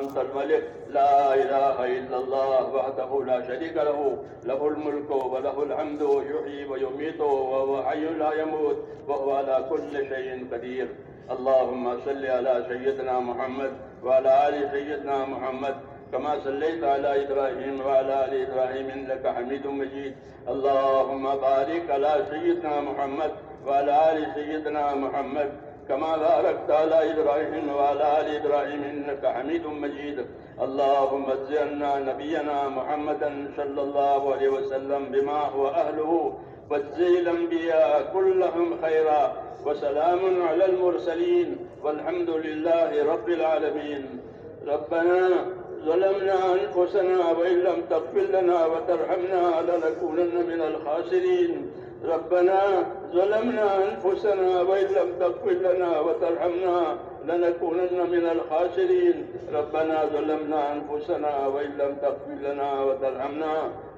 أنت الملك لا إله إلا الله وحده لا شريك له، له الملك وله الحمد يحيي ويميت وهو حي لا يموت وهو على كل شيء قدير. اللهم صل على سيدنا محمد وعلى آل سيدنا محمد كما صليت على إبراهيم وعلى آل إبراهيم إنك حميد مجيد. اللهم بارك على سيدنا محمد وعلى آل سيدنا محمد كما باركت على إبراهيم وعلى آل إبراهيم إنك حميد مجيد. اللهم اجعلنا نبينا محمدا صلى الله عليه وسلم بما هو أهله، واجزي الأنبياء كلهم خيرا، وسلام على المرسلين والحمد لله رب العالمين. ربنا ظلمنا أنفسنا وإن لم تغفر لنا وترحمنا لنكونن من الخاسرين. ربنا ظلمنا أنفسنا وإن لم تغفر لنا وترحمنا لنكونن من الخاسرين. ربنا ظلمنا أنفسنا وإن لم تغفر لنا وترحمنا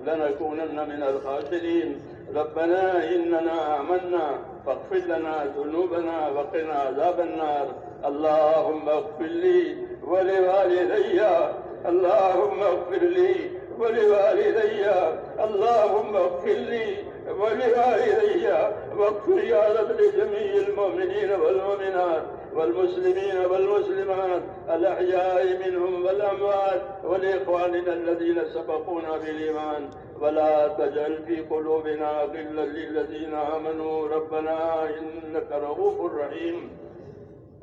لنكونن من الخاسرين. ربنا إننا آمنا فاغفر لنا ذنوبنا وقنا عذاب النار. اللهم اغفر لي ولوالدي، اللهم اغفر لي ولوالدي، اللهم اغفر لي ولوالدي، واغفر يا رب لجميع المؤمنين والمؤمنات والمسلمين والمسلمات الأحياء منهم والأموات، ولإخواننا الذين سبقونا بالإيمان، ولا تجعل في قلوبنا غلا للذين آمنوا ربنا إنك رؤوف رحيم.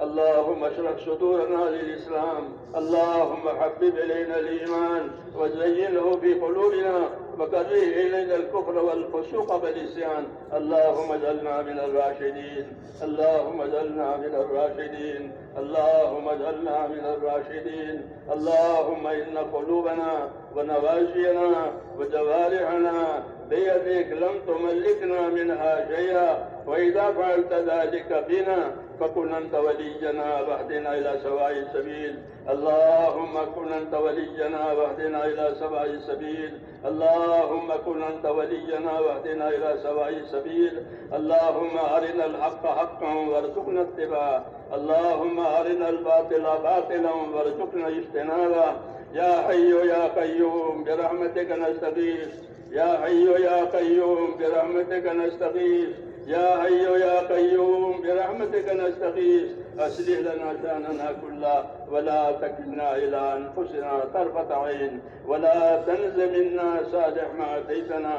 اللهم اشرح صدورنا للإسلام، اللهم حبب إلينا الإيمان وزينه في قلوبنا وكره إلينا الكفر والفسوق والعصيان. اللهم اجعلنا من الراشدين، اللهم اجعلنا من الراشدين، اللهم اجعلنا من الراشدين. اللهم إن قلوبنا ونواجينا وجوارحنا بيدك لم تملكنا منها شيئا، وإذا فعلت ذلك بنا فكن أنت ولينا واهدنا إلى سواء السبيل. اللهم كن أنت ولينا واهدنا إلى سواء السبيل. اللهم كن أنت ولينا واهدنا إلى سواء السبيل. اللهم أرنا الحق حقا وارزقنا اتباعه، اللهم أرنا الباطل باطلا وارزقنا اجتنابه. يا حي يا قيوم برحمتك نستغيث، يا حي يا قيوم برحمتك نستغيث، يا حي يا قيوم برحمتك نستغيث. أصلح لنا شأننا كله ولا تكلنا إلى أنفسنا طرفة عين، ولا تنز منا صالح ما أتيتنا.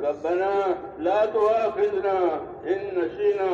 ربنا لا تؤاخذنا إن نسينا